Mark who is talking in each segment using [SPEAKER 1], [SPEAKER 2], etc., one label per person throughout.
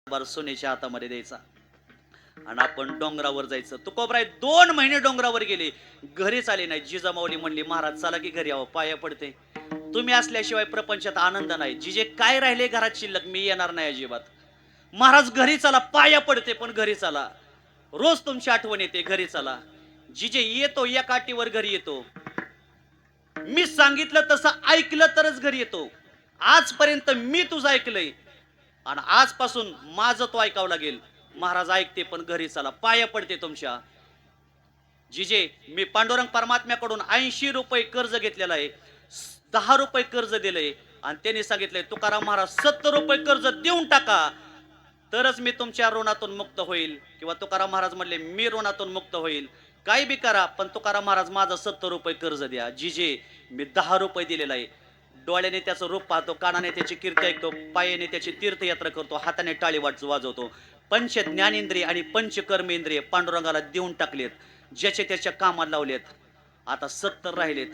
[SPEAKER 1] बार सोन्याच्या हातामध्ये द्यायचा आणि आपण डोंगरावर जायचं. तुकोबराय 2 महिने डोंगरावर गेले, घरीच आले नाही. जिजामाऊली म्हणली, महाराज चला की घरी यावं, पाया पडते. तुम्ही असल्याशिवाय प्रपंचात आनंद नाही. जिजे काय राहिले घरात शिल्लक, मी येणार नाही अजिबात. महाराज घरी चला, पाया पडते पण घरी चला. रोज तुमची आठवण येते, घरी चला. जिजे येतो या काठीवर घरी येतो. मी सांगितलं तसं ऐकलं तरच घरी येतो. आजपर्यंत मी तुझं ऐकलंय आणि आजपासून माझं तो ऐकावं लागेल. महाराज ऐकते पण घरी चला, पाया पडते तुमच्या. जिजे मी पांडुरंग परमात्म्याकडून 80 रुपये कर्ज घेतलेलं आहे, 10 रुपये कर्ज दिलंय आणि त्यांनी सांगितलंय तुकाराम महाराज 70 रुपये कर्ज देऊन टाका तरच मी तुमच्या ऋणातून मुक्त होईल. किंवा तुकाराम महाराज म्हणले मी ऋणातून मुक्त होईल, काही बी करा पण तुकाराम महाराज माझं 70 रुपये कर्ज द्या. जिजे मी 10 रुपये दिलेला आहे. डोळ्याने त्याचं रूप पाहतो, कानाने त्याची कीर्ती ऐकतो, पायाने त्याची तीर्थयात्रा करतो, हाताने टाळी वाजवतो. पंच ज्ञानेंद्रिय आणि पंच कर्मेंद्रिय पांडुरंगाला देऊन टाकलेत, ज्याचे त्याच्या कामाला लावलेत. आता 70 राहिलेत.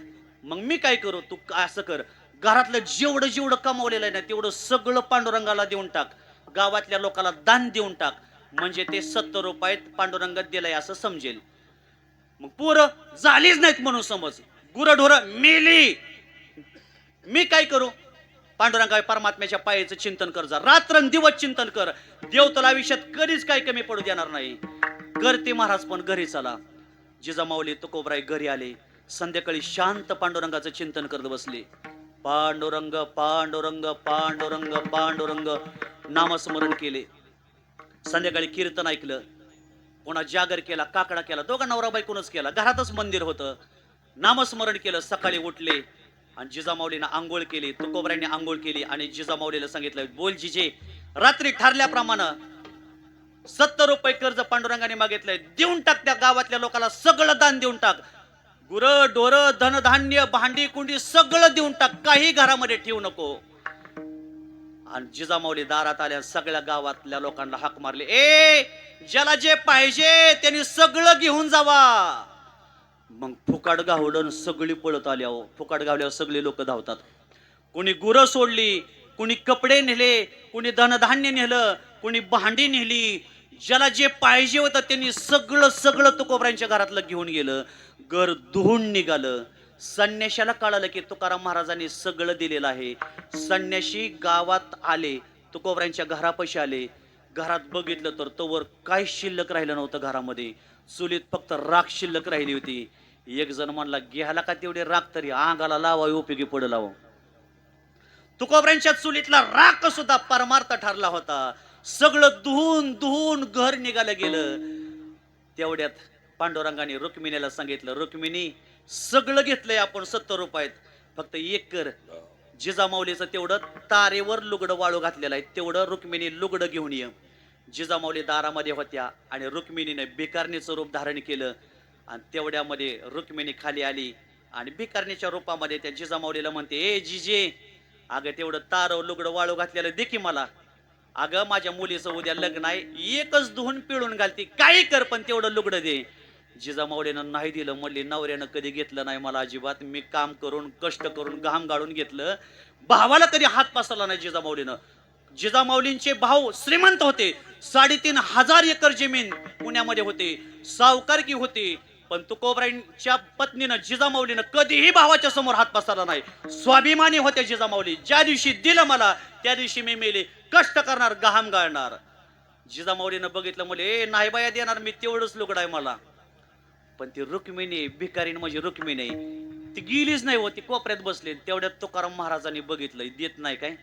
[SPEAKER 1] मग मी काय करू? तू असं कर, घरातलं जेवढं जेवढं कमावलेलं आहे ना तेवढं सगळं पांडुरंगाला देऊन टाक, गावातल्या लोकांना दान देऊन टाक, म्हणजे ते 70 रुपयात पांडुरंगात दिलंय असं समजेल. मग पोरं झालीच नाहीत म्हणून समज, गुरढोरं मेली. मी काय करू? पांडुरंगा परमात्म्याच्या पायाचं चिंतन कर, जा रात्रंदिवस चिंतन कर. देव तुला आयुष्यात कधीच काही कमी पडू देणार नाही. करते महाराज पण घरी चला. जिजामाऊली तुकोबराय घरी आले. संध्याकाळी शांत पांडुरंगाचं चिंतन करत बसले. पांडुरंग पांडुरंग पांडुरंग पांडुरंग नामस्मरण केले. संध्याकाळी कीर्तन ऐकलं, कोणा जागर केला, काकडा केला, दोघा नवरा बायकोनच केला, घरातच मंदिर होतं. नामस्मरण केलं. सकाळी उठले आणि जिजामाऊलीनं आंघोळ केली, तुकोबरायांनी आंघोळ केली आणि जिजामाऊलीला सांगितलं, बोल जिजे, रात्री ठरल्याप्रमाणे 70 रुपये कर्ज पांडुरंगाने मागितलंय, देऊन टाक, त्या गावातल्या लोकांना सगळं दान देऊन टाक. गुर ढोर धनधान्य भांडी कुंडी सगळं देऊन टाक, काही घरामध्ये ठेवू नको. आणि जिजामाऊली दारात आल्या, सगळ्या गावातल्या लोकांना हाक मारली, ए ज्याला जे पाहिजे त्यांनी सगळं घेऊन जावा. मग फुकाट गावडन सगळी पळत आली. अहो फुकाट गावल्यावर सगळे लोक धावतात. कोणी गुरं सोडली, कोणी कपडे नेले, कोणी धनधान्य नेलं, कोणी भांडी नेली. ज्याला जे पाहिजे होतं त्यांनी सगळं सगळं तुकोबरायांच्या घरातलं घेऊन गेलं. घर धुवून निघालं. संन्याशाला कळालं की तुकाराम महाराजांनी सगळं दिलेलं आहे. संन्याशी गावात आले, तुकोबरायांच्या घरापाशी आले. घरात बघितलं तर तोवर काय शिल्लक राहिलं नव्हतं घरामध्ये. चुलीत फक्त राख शिल्लक राहिली होती. एक जण म्हणला, घ्याला का तेवढे राख तरी अंगाला लावा, उपयोगी पडलं लावा. तुकोबरायांच्या चुलीतला राख सुद्धा परमार्थ ठरला होता. सगळं धुवून धुवून घर निघालं गेलं. तेवढ्यात पांडुरंगाने रुक्मिणीला सांगितलं, रुक्मिणी सगळं घेतलंय आपण 70 रुपयात, फक्त एक कर, जिजामाऊलीचं तेवढं तारेवर लुगडं वाळू घातलेलं आहे तेवढं रुक्मिणी लुगडं घेऊन ये. जिजामाऊली दारामध्ये होत्या आणि रुक्मिणीने भिकारणीचं रूप धारण केलं आणि तेवढ्यामध्ये रुक्मिणी खाली आली आणि भिकारणीच्या रूपामध्ये त्या जिजामाऊलीला म्हणते, ए जिजे, अगं तेवढं तारव लुगडं वाळू घातलेलं दे की मला. अगं माझ्या मुलीचं उद्या लग्न आहे, एकच धुवून पिळून घालते, काही कर पण तेवढं लुगडं दे. जिजामाऊलीनं नाही दिलं. म्हणली, नवऱ्यानं कधी घेतलं नाही मला अजिबात, मी काम करून कष्ट करून घाम गाळून घेतलं, भावाला कधी हात पसरला नाही जिजामाऊलीनं. जिजामाऊलींचे भाऊ श्रीमंत होते, 3,500 एकर जमीन पुण्यामध्ये होते, सावकारकी होती. पण तुकोबरायांच्या पत्नीनं जिजामाऊलीनं कधीही भावाच्या समोर हात पसरला नाही. स्वाभिमानी होत्या जिजामाऊली. ज्या दिवशी दिलं मला त्या दिवशी मी मेले, कष्ट करणार, घाम गाळणार. जिजामाऊलीनं बघितलं, म्हणले, ए नाही बाया देणार मी, तेवढंच लुगडं आहे मला. पण ती रुक्मिणी, भिकारीण म्हणजे रुक्मिणी, ती गेलीच नाही होती, कोपऱ्यात बसली. तेवढ्यात तुकाराम महाराजांनी बघितलं, देत नाही काय,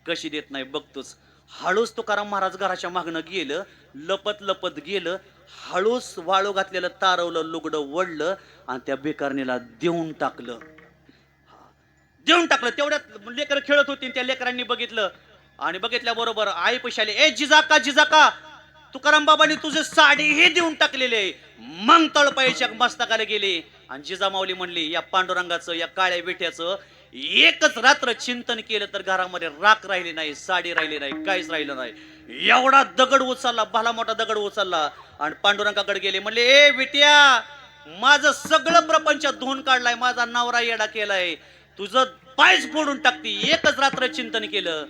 [SPEAKER 1] कशी देत नाही बघतोच. हळूच तुकाराम महाराज घराच्या मागणं गेलं, लपत लपत गेलं, हळूच वाळू घातलेलं तारवलं लुगडं वडलं आणि त्या भिकारणीला देऊन टाकलं. तेवढ्यात लेकर खेळत होती, त्या लेकरांनी बघितलं आणि बघितल्याबरोबर आई पैशाले, ए जिजाका जिजाका, तुकाराम बाबांनी तुझे साडीही देऊन टाकलेले. मग तळपायच्या मस्तकाला गेले आणि जिजामाऊली म्हणली, या पांडुरंगाचं, या काळ्या विठ्याचं एकच रात्र चिंतन केलं तर घरामध्ये राख राहिली नाही, साडी राहिली नाही, काहीच राहिलं नाही. एवढा दगड उचलला, भला मोठा दगड उचलला आणि पांडुरंगाकडे गेले. म्हणले, ए विट्या, माझं सगळं प्रपंच धुवून काढलाय, माझा नवरा येडा केलाय, तुझं पायच फोडून टाकती, एकच रात्र चिंतन केलं.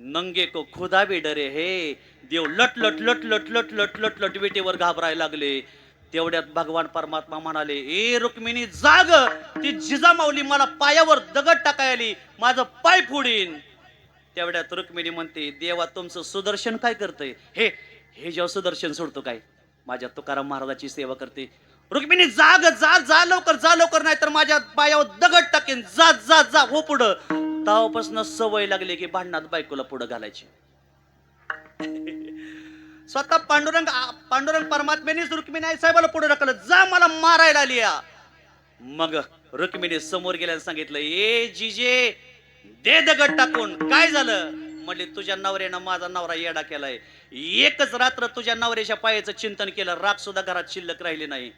[SPEAKER 1] नंगे को खुदा भी डरे हे. देव लट लट लट लट लट लट लट लट विटेवर घाबरायला लागले. तेवढ्यात भगवान परमात्मा म्हणाले, ए रुक्मिणी जाग, ती जिजामाऊली मला पायावर दगड टाकायली, माझं पाय फोडीन. तेवढ्यात रुक्मिणी म्हणते, देवा तुमचं सुदर्शन काय करतंय? हे हे जेव्हा सुदर्शन सोडतो काय, माझ्या तुकाराम महाराजाची सेवा करते. रुक्मिणी जाग, जा जा लवकर, जा लवकर, नाही तर माझ्या पायावर दगड टाकेन, जा जा जा हो पुढं. तेव्हापासून सवय लागली की भांडणात बायकोला पुढं घालायची. स्वतः पांडुरंग परमात्म्यानेच रुक्मिणी आई साहेबाला पुढे ढकललं, जा मला मारायला आली. मग रुक्मिणी समोर गेल्याने सांगितलं, ए जिजे दे दगड टाकून. काय झालं? म्हणले, तुझ्या नवऱ्यानं माझा नवरा येडा केलाय. एकच रात्र तुझ्या नवऱ्याच्या पायाचं चिंतन केलं, राग सुद्धा घरात शिल्लक राहिले नाही.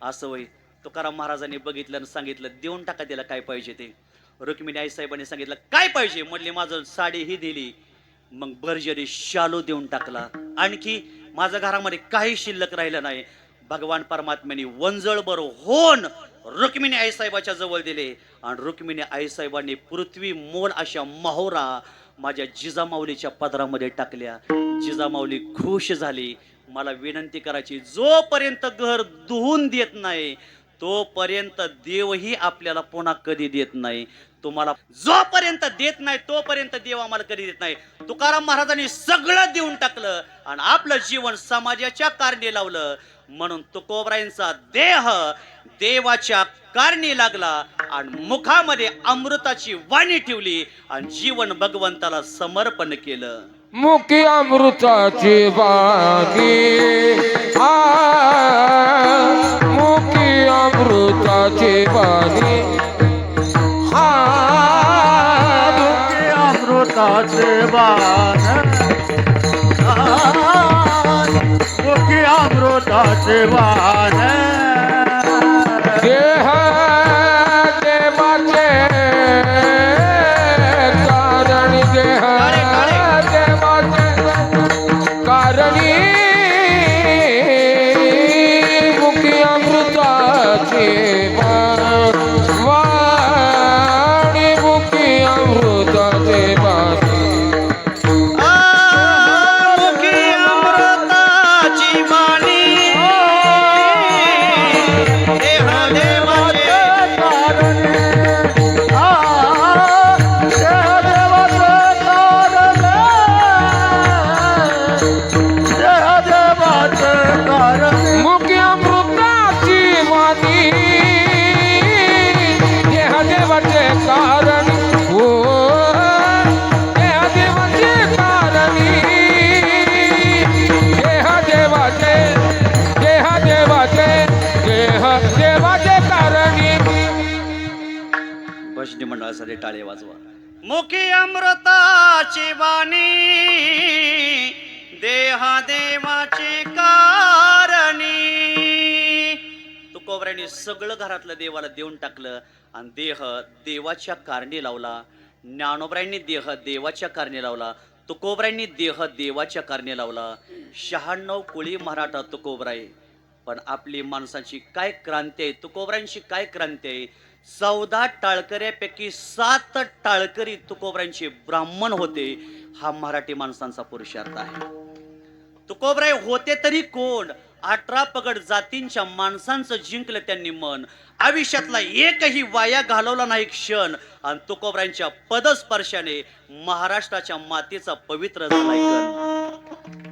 [SPEAKER 1] असं वय तुकाराम महाराजांनी बघितलं आणि सांगितलं, देऊन टाका त्याला काय पाहिजे ते. रुक्मिणी आई साहेबांनी सांगितलं, काय पाहिजे? म्हणले, माझं साडी ही दिली. मग भरजरी शालू देऊन टाकला. आणखी माझ्या घरामध्ये काही शिल्लक राहिलं नाही. भगवान परमात्म्याने वंजळ बरो होऊन रुक्मिणी आईसाहेबाच्या जवळ दिले आणि रुक्मिणी आईसाहेबांनी पृथ्वी मोल अशा मोहरा माझ्या जिजामाऊलीच्या पदरामध्ये टाकल्या. जिजामाऊली खुश झाली. मला विनंती करायची, जोपर्यंत घर धुवून देत नाही तोपर्यंत देवही आपल्याला पुन्हा कधी देत नाही. तुम्हाला जोपर्यंत देत नाही तोपर्यंत देव आम्हाला कधी देत नाही. तुकाराम महाराजांनी सगळं देऊन टाकलं आणि आपलं जीवन समाजाच्या कारणी लावलं. म्हणून तुकोबरायांचा देह देवाच्या कारणी लागला आणि मुखामध्ये अमृताची वाणी ठेवली आणि जीवन भगवंताला समर्पण केलं.
[SPEAKER 2] मुखी अमृताची वाणी, मुखी अमृताची वाणी,
[SPEAKER 3] मुखी अमृताचे वाण, मुखी अमृताचे वाण.
[SPEAKER 2] देह देवाचे कारणी, देह देवाचे कारणी, मुखी अमृताचे वाणी, मुखी अमृताचे वाणी.
[SPEAKER 1] मुखी अमृताची वाणी, देह देवाचे
[SPEAKER 2] मुखी अमृताची वाणी, देह देवाचे कारण, हो देह देवाचे कारणी, देह देवाचे, देह देवाचे, देह देवाचे कारणी.
[SPEAKER 1] भजनी मंडळासाठी टाळे वाजवा. मुखी अमृताची वाणी, देह देवाचे कारणी. तुकोबऱ्यांनी सगळं घरातलं देवाला देऊन टाकलं आणि देह देवाच्या कारणी लावला. ज्ञानोबऱ्यांनी देह देवाच्या कारणी लावला. तुकोबऱ्यांनी देह देवाच्या कारणी लावला. 96 कुळी मराठा तुकोबराय. पण आपली माणसाची काय क्रांती आहे, तुकोबऱ्यांची काय क्रांती आहे. 14 टाळकऱ्यापैकी 7 टाळकरी तुकोबऱ्यांचे ब्राह्मण होते. हा मराठी माणसांचा पुरुषार्थ आहे. तुकोबराय होते तरी कोण? 18 पगड जातींच्या माणसांचं जिंकलं त्यांनी मन. आयुष्यातला एकही वाया घालवला नाही क्षण आणि तुकोबरायांच्या पदस्पर्शाने महाराष्ट्राच्या मातीचा पवित्र झालाय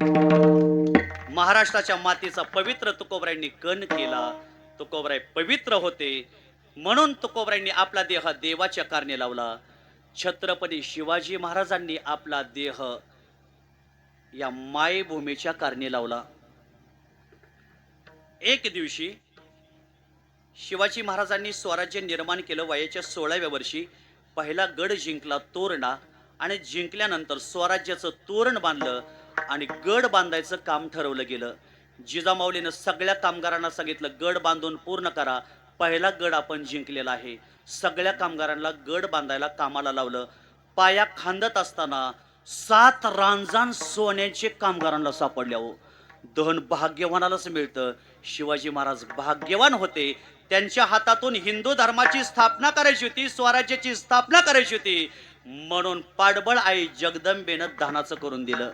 [SPEAKER 1] कण. महाराष्ट्राच्या मातीचा पवित्र तुकोबरायांनी कण केला. तुकोबराय पवित्र होते म्हणून तुकोबरायांनी आपला देह देवाच्या कारणी लावला. छत्रपती शिवाजी महाराजांनी आपला देह या मायभूमीच्या कारणी लावला. एक दिवशी शिवाजी महाराजांनी स्वराज्य निर्माण केलं. वयाच्या 16व्या वर्षी पहिला गड जिंकला तोरणा आणि जिंकल्यानंतर स्वराज्याचं तोरण बांधलं आणि गड बांधायचं काम ठरवलं गेलं. जिजामाऊलीनं सगळ्या कामगारांना सांगितलं, गड बांधून पूर्ण करा. पहिला गड आपण जिंकलेला आहे. सगळ्या कामगारांना गड बांधायला कामाला लावलं. पाया खांदत असताना 7 रांजण सोन्याचे कामगारांना सापडल्या. हो, धन भाग्यवानालाच मिळतं. शिवाजी महाराज भाग्यवान होते. त्यांच्या हातातून हिंदू धर्माची स्थापना करायची होती, स्वराज्याची स्थापना करायची होती. म्हणून पाडबळ आई जगदंबेनं धनाचं करून दिलं.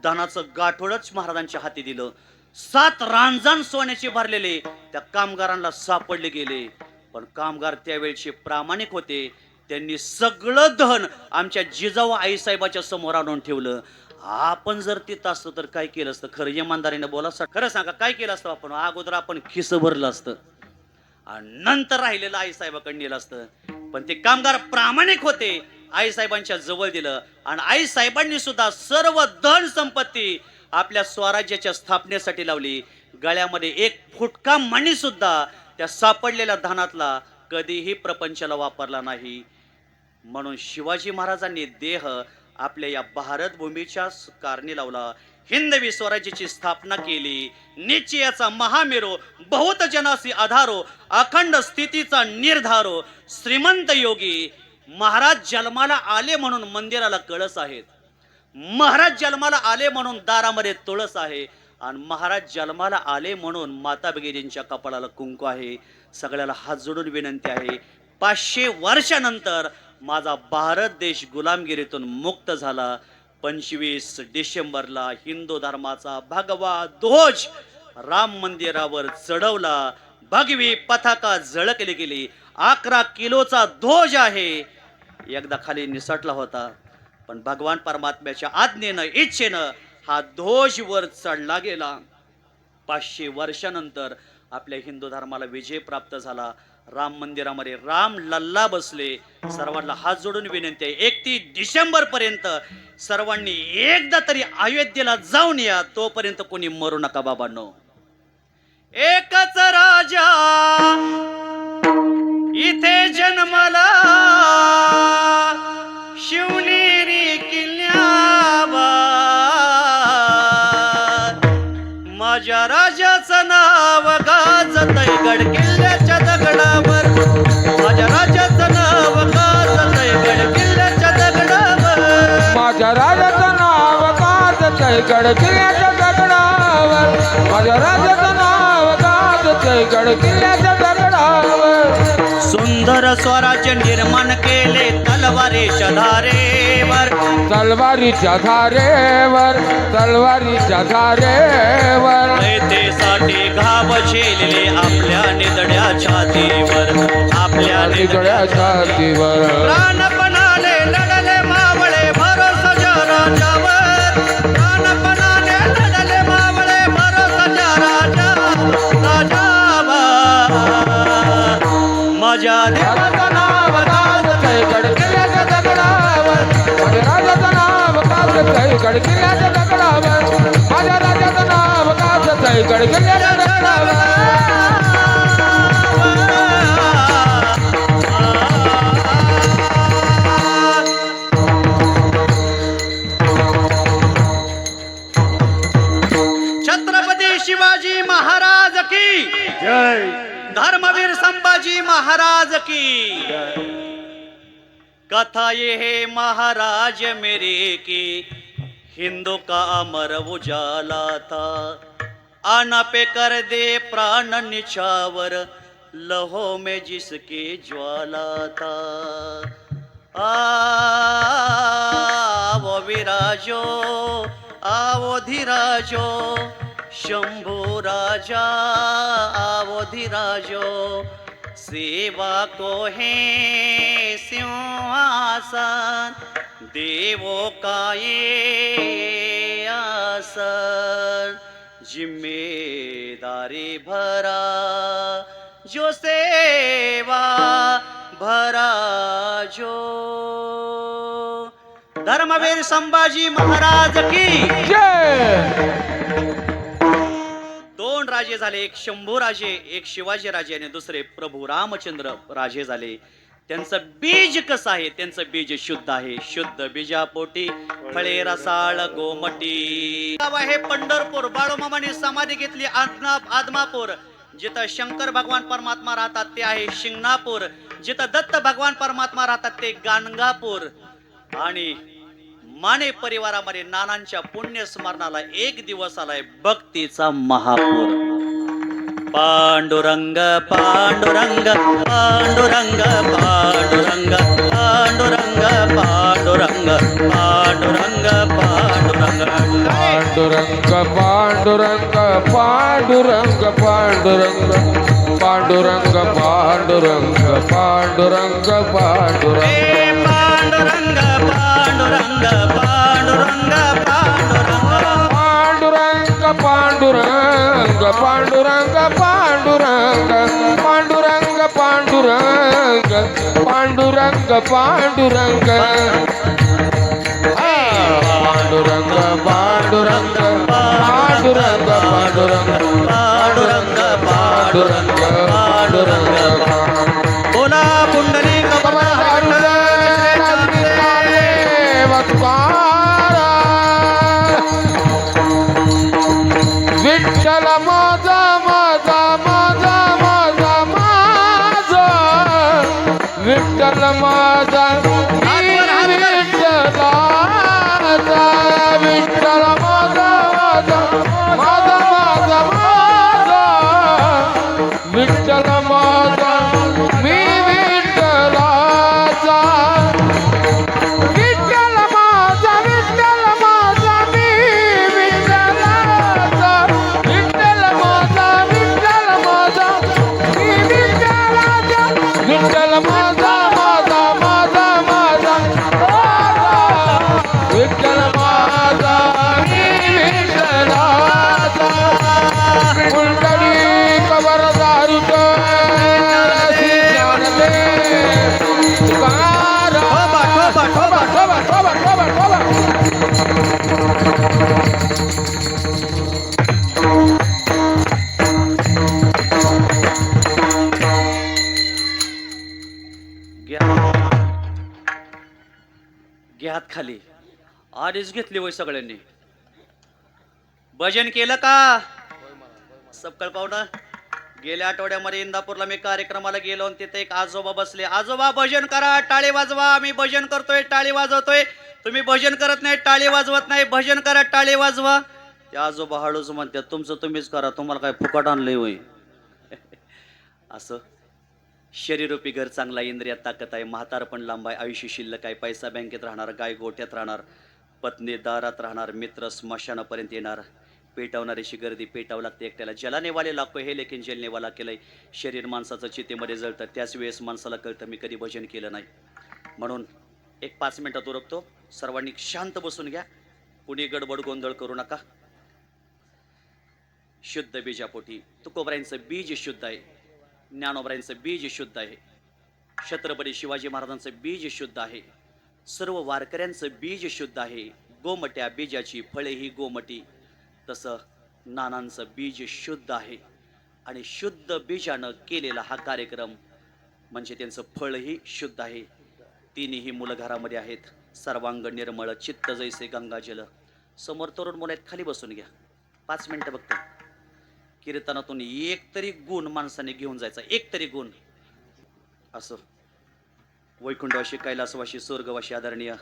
[SPEAKER 1] धनाचं गाठोडच महाराजांच्या हाती दिलं. 7 रांजण सोन्याचे भरलेले त्या कामगारांना सापडले गेले. पण कामगार त्यावेळचे प्रामाणिक होते. त्यांनी सगळं धन आमच्या जिजाऊ आईसाहेबाच्या समोर आणून ठेवलं. आपण जर तिथं असतो तर काय केलं असतं? खरं इमानदारीनं बोला, खरं सांगा, काय केलं असतं आपण? अगोदर आपण खिस भरलं असतं आणि नंतर राहिलेलं आईसाहेबाकडे नेलं असतं. पण ते कामगार प्रामाणिक होते, आईसाहेबांच्या जवळ दिलं आणि आईसाहेबांनी सुद्धा सर्व धन संपत्ती आपल्या स्वराज्याच्या स्थापनेसाठी लावली. गळ्यामध्ये 1 फुटका मणी सुद्धा त्या सापडलेल्या धनातला कधीही प्रपंचाला वापरला नाही. म्हणून शिवाजी महाराजांनी देह आपल्या या भारत भूमीच्या कारणी लावला. हिंदवी स्वराज्याची स्थापना केली. निश्चयाचा महामेरो, बहुत जनासी आधारो, अखंड स्थितीचा निर्धारो, श्रीमंत योगी. महाराज जन्माला आले म्हणून मंदिराला कळस आहेत. महाराज जन्माला आले म्हणून दारामध्ये तुळस आहे. आणि महाराज जन्माला आले म्हणून माता भगिनींच्या कपाळाला कुंकू आहे. सगळ्याला हात जोडून विनंती आहे, 500 वर्षानंतर माझा भारत देश गुलामगिरीतून मुक्त झाला. 25 डिसेंबरला हिंदू धर्माचा भगवा ध्वज राम मंदिरावर चढवला. भगवी पताका झळकली गेली. 11 किलोचा ध्वज आहे. एकदा खाली निसटला होता, पण भगवान परमात्म्याच्या आज्ञेनं, इच्छेनं हा ध्वज वर चढला गेला. 500 वर्षानंतर आपल्या हिंदू धर्माला विजय प्राप्त झाला. राम मंदिरामध्ये राम लल्ला बसले. सर्वांना हात जोडून विनंती आहे, 31 डिसेंबर पर्यंत सर्वांनी एकदा तरी अयोध्येला जाऊन या. तोपर्यंत कोणी मरू नका बाबांनो. एकच राजा इथे जन्मला, शिवनेरी किल्ल्यावर. माझ्या राजाचं नाव गाजतंय गड किल्ल्याच्या दगडावर. माझ्या राजाचं नाव गाजतंय गड किल्ल्याच्या दगडावर.
[SPEAKER 2] माझ्या राजाचं नाव गाजतंय गड किल्ल्याच्या दगडावर. माझ्या राजाचं नाव गाजतंय गड किल्ल्याच्या दगडावर.
[SPEAKER 1] सुंदर स्वराज्य निर्माण केले तलवारीच्या धारेवर.
[SPEAKER 2] तलवारीच्या धारेवर, तलवारीच्या धारेवर.
[SPEAKER 1] रयतेसाठी घाव झेलले आपल्या निधड्या छातीवर. आपल्या
[SPEAKER 2] निधड्या छातीवर
[SPEAKER 1] प्राणपणाने लढले मावळे भरोसाच्या राजावर. प्राणपणाने लढले मावळे भरोसाच्या राजावर. माझ्या
[SPEAKER 2] राजाचं नाव गाजतंय गड किल्ल्याच्या दगडावर. माझ्या राजाचं नाव गाजतंय गड किल्ल्याच्या दगडावर. माझ्या राजाचं नाव गाजतंय गड किल्ल्याच्या दगडावर.
[SPEAKER 1] छत्रपती शिवाजी महाराज की
[SPEAKER 3] जय.
[SPEAKER 1] धर्मवीर संभाजी महाराज की. कथा ये है महाराज मेरे की, हिंदू का अमर उजाला था. आना पे कर दे प्राण निछावर, लहो में जिसके ज्वाला था. आवो विराजो, आवो धीराजो, शंभू राजा आवो धीराजो. सेवा को है सिंहासन, देवों का ये आसन. जिम्मेदारी भरा जो सेवा भरा जो. धर्मवीर संभाजी महाराज की
[SPEAKER 2] जय.
[SPEAKER 1] 2 राजे झाले, एक शंभू राजे, एक शिवाजी राजे आणि दुसरे प्रभू रामचंद्र राजे झाले. त्यांचं बीज कसं आहे? त्यांचं बीज शुद्ध आहे. शुद्ध बीजापोटी फळे रसाळ गोमटी. गाव आहे पंढरपूर. बाळूमामाने समाधी घेतली आदमापूर. जिथं शंकर भगवान परमात्मा राहतात ते आहे शिंगणापूर. जिथं दत्त भगवान परमात्मा राहतात ते गाणगापूर. आणि माने परिवारामध्ये नानांच्या पुण्य स्मरणाला एक दिवस आलाय भक्तीचा महापूर. पांडुरंग पांडुरंग पांडुरंग पांडुरंग पांडुरंग पांडुरंग पांडुरंग पांडुरंग
[SPEAKER 2] पांडुरंग पांडुरंग पांडुरंग पांडुरंग पांडुरंग पांडुरंग पांडुरंग
[SPEAKER 1] हे पांडुरंग पांडुरंग पांडुरंग पांडुरंग
[SPEAKER 2] पांडुरंग पांडुरंग पांडुरंग पांडुरंग पांडुरंग पांडुरंग पांडुरंग पांडुरंग पांडुरंग पांडुरंग पांडुरंग
[SPEAKER 1] पांडुरंग
[SPEAKER 2] पांडुरंग पांडुरंग
[SPEAKER 1] बोला पुंडलिक
[SPEAKER 2] विठ्ठल माझा माझा माझा माझा माझा विठ्ठल माझा विठ्ठल माझा माझा माझा माझा माझा विठ्ठल माझा मी विठ्ठलाचा विठ्ठल माझा मी विठ्ठलाचा विठ्ठल माझा मी विठ्ठलाचा विठ्ठल माझा माझा माझा माझा विठ्ठल माझा मी विठ्ठलाचा पुंडली कबर दारुक
[SPEAKER 1] घ्या हात खाली आधीच घेतली वय सगळ्यांनी भजन केलं का सबकळ पाहुणा गेल्या आठवड्यामध्ये इंदापूरला मी कार्यक्रमाला गेलो आणि तिथे एक आजोबा बसले आजोबा भजन करा टाळी वाजवा आम्ही भजन करतोय टाळी वाजवतोय तुम्ही भजन करत नाही टाळी वाजवत नाही भजन करा टाळी वाजवा ते आजोबा हळूच म्हणतात तुमचं तुम्हीच करा तुम्हाला काय फुकट आणलंय होय असं शरीरूपी घर चांगला इंद्रियात ताकद आहे म्हातार पण लांब आहे आयुष्य शिल्लक आहे पैसा बँकेत राहणार गाय गोठ्यात राहणार पत्नी दारात राहणार मित्र स्मशानापर्यंत येणार पेटवणारीशी गर्दी पेटावं लागते एकट्याला जलाने वाले लागतो हे लेखीन जेलने वाला केलंय शरीर माणसाचं चितेमध्ये जळतं त्याच वेळेस माणसाला कळतं मी कधी भजन केलं नाही म्हणून एक 5 मिनिटात उरकतो सर्वांनी शांत बसून घ्या कुणी गडबड गोंधळ करू नका शुद्ध बीजापोटी तुकोबरायांचं बीज शुद्ध आहे ज्ञानोबरायांचं बीज शुद्ध आहे छत्रपती शिवाजी महाराजांचं बीज शुद्ध आहे सर्व वारकऱ्यांचं बीज शुद्ध आहे गोमट्या बीजाची फळे ही गोमटी तसं नानांचं बीज शुद्ध आहे आणि शुद्ध बीजानं केलेला हा कार्यक्रम म्हणजे त्यांचं फळही शुद्ध आहे तिन्ही मुलं घरामध्ये आहेत सर्वांग निर्मळ चित्त जैसे गंगाजल समोर तरुण मुलं आहेत खाली बसून घ्या 5 मिनिटं बघतो कीर्तनातून एक तरी गुण माणसाने घेऊन जायचा एक तरी गुण असं वैकुंठवाशी कैलासवाशी स्वर्गवाशी आदरणीय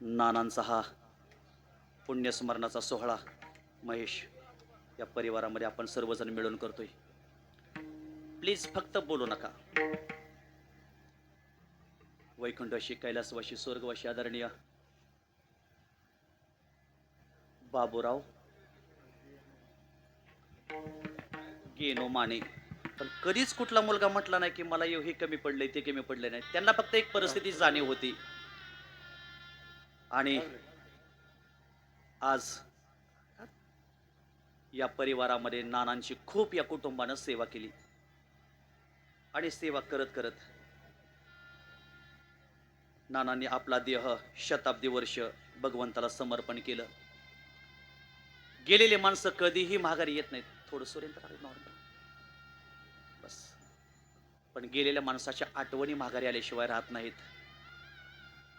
[SPEAKER 1] नानांचा हा पुण्यस्मरणाचा सोहळा महेश या परिवारामध्ये आपण सर्वजण मिळून करतोय प्लीज फक्त बोलू नका वैकुंठवाशी कैलासवाशी स्वर्गवाशी आदरणीय बाबूराव गेनो माने पण कधीच कुठला मुलगा म्हटला नाही की मला हे कमी पडलंय ते कमी पडले नाही त्यांना फक्त एक परिस्थिती जाणीव होती आणि आज या परिवारामध्ये नानांची खूप या कुटुंबानं सेवा केली आणि सेवा करत करत नानांनी आपला देह शताब्दी वर्ष भगवंताला समर्पण केलं गेलेले माणसं कधीही माघारी येत नाहीत थोडं सुरेंद्र नॉर्मल बस पण गेलेल्या माणसाच्या आठवणी माघारी आल्याशिवाय राहत नाहीत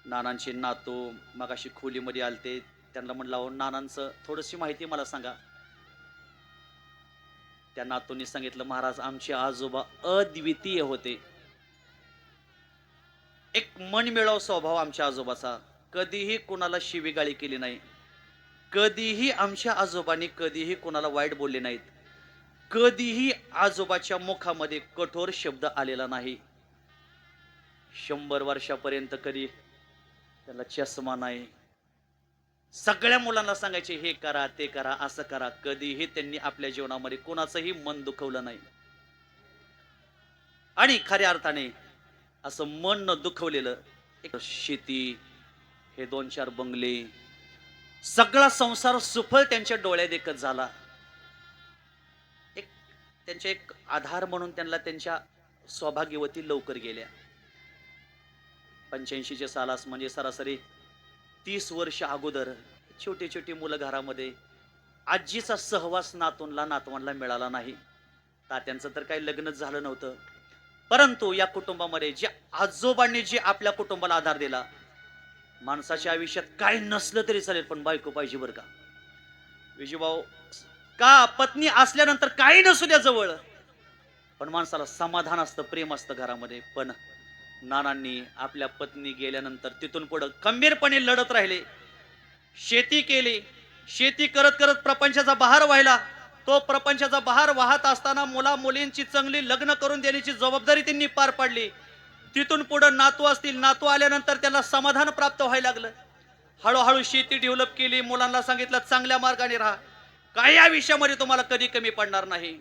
[SPEAKER 1] नानांचे नातू मगाशी खोलीमध्ये आलते त्यांना म्हणलं अहो नानांचं थोडीशी माहिती मला सांगा त्या नातूंनी सांगितलं महाराज आमचे आजोबा अद्वितीय होते एक मनमिळाव स्वभाव आमच्या आजोबाचा कधीही कोणाला शिवीगाळी केली नाही कधीही आमच्या आजोबांनी कधीही कोणाला वाईट बोलले नाहीत कधीही आजोबाच्या मुखामध्ये कठोर शब्द आलेला नाही 100 वर्षापर्यंत कधी त्याला चष्मा नाही. सगळ्या मुलांना सांगायचे हे करा ते करा असं करा. कधीही त्यांनी आपल्या जीवनामध्ये कोणाचंही मन दुखवलं नाही. आणि खऱ्या अर्थाने असं मन न दुखवलेलं एक शेती, हे 2-4 बंगले, सगळा संसार सुफळ त्यांच्या डोळ्यात एकच झाला. एक त्यांचे एक आधार म्हणून त्यांना त्यांच्या सौभाग्यवती लवकर गेल्या. 85च्या सालास म्हणजे सरासरी 30 वर्ष अगोदर छोटी छोटी मुलं घरामध्ये. आजीचा सहवास नातूंना नातवांना मिळाला नाही. तात्यांचं तर काही लग्नच झालं नव्हतं. परंतु या कुटुंबामध्ये जे आजोबांनी जे आपल्या कुटुंबाला आधार दिला, माणसाच्या आयुष्यात काय नसलं तरी चालेल पण बायको पाहिजे बरं का विजूभाऊ. का पत्नी असल्यानंतर काही नसू द्या जवळ, पण माणसाला समाधान असतं, प्रेम असतं घरामध्ये. पण नानांनी आपल्या पत्नी गेल्यानंतर तिथून पुढे खंबीरपणे लढत राहिले. शेती केली. शेती करत करत प्रपंचाचा बहार व्हायला. तो प्रपंचाचा बहार वाहत असताना मुला मुलींची चांगली लग्न करून देण्याची जबाबदारी त्यांनी पार पाडली. तिथून पुढे नातू असतील, नातू आल्यानंतर त्यांना समाधान प्राप्त व्हायला लागलं. हळूहळू शेती डेव्हलप केली. मुलांना सांगितलं चांगल्या मार्गाने राहा, काही या विषयामध्ये तुम्हाला कधी कमी पडणार नाही.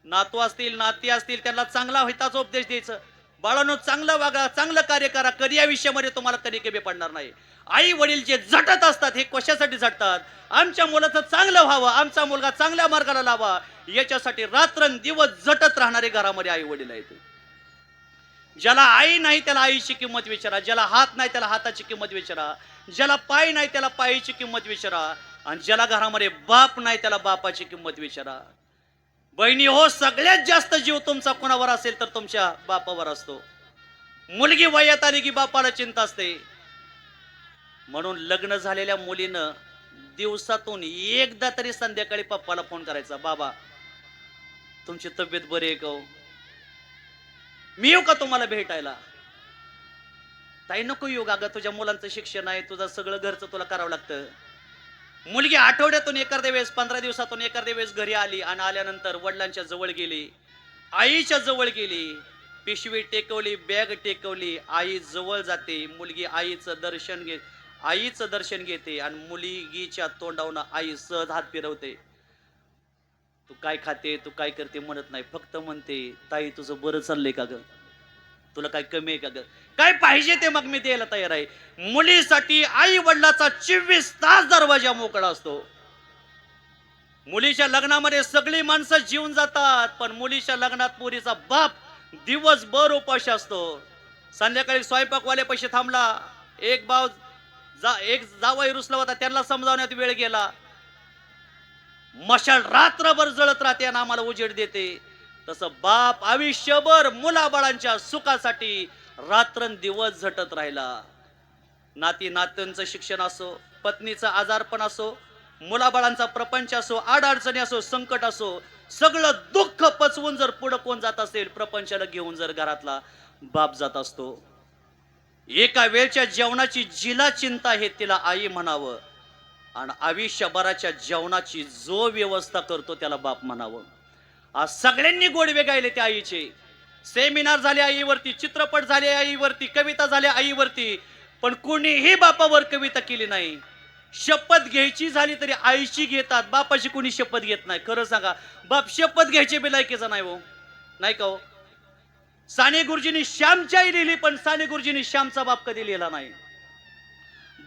[SPEAKER 1] नातू असतील, नाती असतील, त्यांना चांगला हिताचा उपदेश द्यायचं. बाळांनो चांगलं वागा, चांगलं कार्य करा, कधी या विषयामध्ये तुम्हाला कधी कमी पडणार नाही. आई वडील जे झटत असतात हे कशासाठी झटतात? आमच्या मुलाचं चांगलं व्हावं, आमचा मुलगा चांगल्या मार्गाला लावा, याच्यासाठी रात्रंदिवस झटत राहणारे घरामध्ये आई वडील आहेत. ज्याला आई नाही त्याला आईची किंमत विचारा, ज्याला हात नाही त्याला हाताची किंमत विचारा, ज्याला पाय नाही त्याला पायीची किंमत विचारा, आणि ज्याला घरामध्ये बाप नाही त्याला बापाची किंमत विचारा. बहिणी हो, सगळ्यात जास्त जीव तुमचा कोणावर असेल तर तुमच्या बापावर असतो. मुलगी वयात आली की बापाला चिंता असते. म्हणून लग्न झालेल्या मुलीनं दिवसातून एकदा तरी संध्याकाळी पप्पाला फोन करायचा, बाबा तुमची तब्येत बरी आहे का? मी येऊ का तुम्हाला भेटायला? ताई नको येऊ, अगं तुझ्या मुलांचं शिक्षण आहे, तुझं सगळं घरचं तुला करावं लागतं. मुलगी आठवड्यातून एखाद्या वेळेस, 15 दिवसातून एखाद्या वेळेस घरी आली आणि आल्यानंतर वडिलांच्या जवळ गेली, आईच्या जवळ गेली, पिशवी टेकवली, बॅग टेकवली, आई जवळ जाते. मुलगी आईचं दर्शन घेते आणि मुलगीच्या तोंडावरून आई सहज हात फिरवते. तू काय खाते, तू काय करते म्हणत नाही, फक्त म्हणते ताई तुझं बरं चाललंय का ग? तुला काय कमी आहे का ग? काय पाहिजे ते मग मी द्यायला तयार आहे. मुलीसाठी आई वडिलाचा 24 तास दरवाजा मोकळा असतो. मुलीच्या लग्नामध्ये सगळी माणसं जीवन जातात, पण मुलीच्या लग्नात मुलीचा बाप दिवसभर उपाशी असतो. संध्याकाळी स्वयंपाकवाले पैसे थांबला, एक जावई रुसला होता, त्यांना समजावण्यात वेळ गेला. मशाल रात्रभर जळत राहते आणि आम्हाला उजेड देते. तसं बाप आयुष्यभर मुलाबाळांच्या सुखासाठी रात्रंदिवस झटत राहिला. नाती नात्यांचं शिक्षण असो, पत्नीचं आजारपण असो, मुलाबाळांचा प्रपंच असो, अडचणी असो, संकट असो, सगळं दुःख पचवून जर पुढे कोण जात असेल, प्रपंचाला घेऊन जर घरातला बाप जात असतो. एका वेळच्या जेवणाची जिला चिंता आहे तिला आई म्हणावं, आणि आयुष्यभराच्या जेवणाची जो व्यवस्था करतो त्याला बाप म्हणावं. आज सगळ्यांनी गोडवे गायले त्या आईचे. सेमिनार झाले आईवरती, चित्रपट झाले आईवरती, कविता झाल्या आईवरती, पण कोणीही बापावर कविता केली नाही. शपथ घ्यायची झाली तरी आईची घेतात, बापाची कोणी शपथ घेत नाही. खरं सांगा, बाप शपथ घ्यायची बिलायकीचा नाही हो, नाही का हो? साने गुरुजींनी श्यामची आई लिहिली, पण साने गुरुजींनी श्यामचा बाप कधी लिहिला नाही.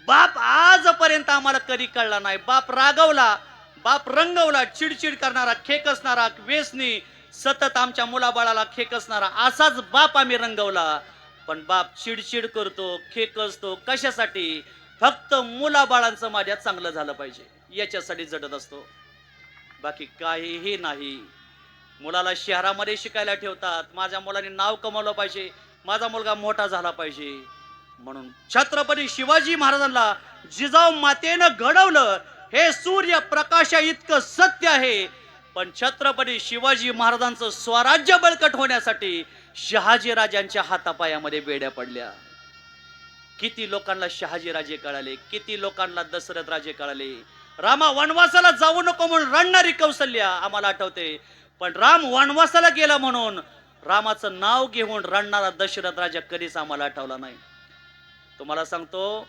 [SPEAKER 1] बाप आजपर्यंत आम्हाला कधी कळला नाही. बाप रागवला, बाप रंगवला, चिडचिड करणारा, खेकसणारा, व्यसनी, सतत आमच्या मुलाबाळाला खेकसणारा असाच बाप आम्ही रंगवला. पण बाप चिडचिड करतो, खेकसतो, कशासाठी? फक्त मुलाबाळांचं माझ्या चांगलं झालं पाहिजे याच्यासाठी झटत असतो, बाकी काहीही नाही. मुलाला शहरामध्ये शिकायला ठेवतात, माझ्या मुलाने नाव कमावलं पाहिजे, माझा मुलगा मोठा झाला पाहिजे म्हणून. छत्रपती शिवाजी महाराजांना जिजाऊ मातेनं घडवलं हे सूर्य प्रकाशा इतकं सत्य आहे. पण छत्रपती शिवाजी महाराजांचं स्वराज्य बळकट होण्यासाठी शहाजी राजांच्या हातापायामध्ये बेड्या पडल्या. किती लोकांना शहाजी राजे कळाले, किती लोकांना दशरथ राजे कळाले. रामा वनवासाला जाऊ नको म्हणून रडणारी कौसल्या आम्हाला आठवते, पण राम वनवासाला गेला म्हणून रामाचं नाव घेऊन रडणारा दशरथ राजा कधीच आम्हाला आठवला नाही. तुम्हाला सांगतो,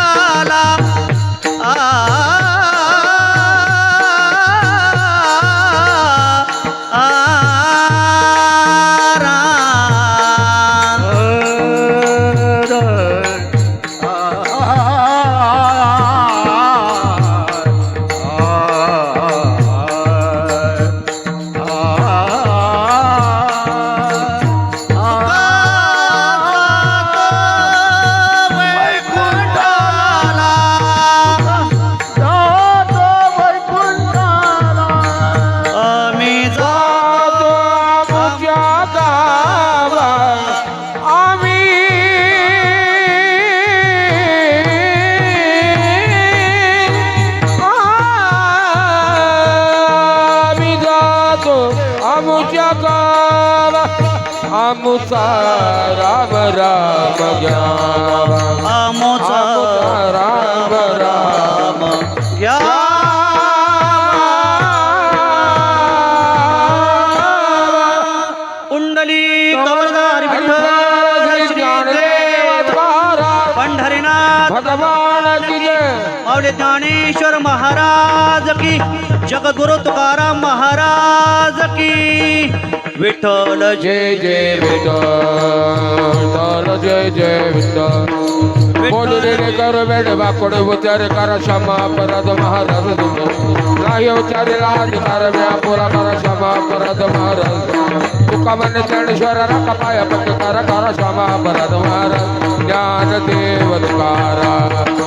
[SPEAKER 2] आमुचा राम राम घ्यावा
[SPEAKER 1] आमोचा
[SPEAKER 2] राम राम
[SPEAKER 1] घ्या कुंडली कवळदार विठ्ठल श्री देव पंढरीनाथ
[SPEAKER 2] भगवान की जय
[SPEAKER 1] माऊली ज्ञानेश्वर महाराज की जगद्गुरु तुकाराम महाराज की विठ्ठल
[SPEAKER 2] जय जय विठ्ठल जय जय विठ्ठल बोलले रे कर बेड बाकोड उचार कर क्षमा परद महाराज नाही उचारे लाज कर व्यापुरा कर क्षमा परद महाराज तुका मन ज्ञानेश्वर रका पाय पट कर क्षमा परद महाराज ज्ञान देव तुकारा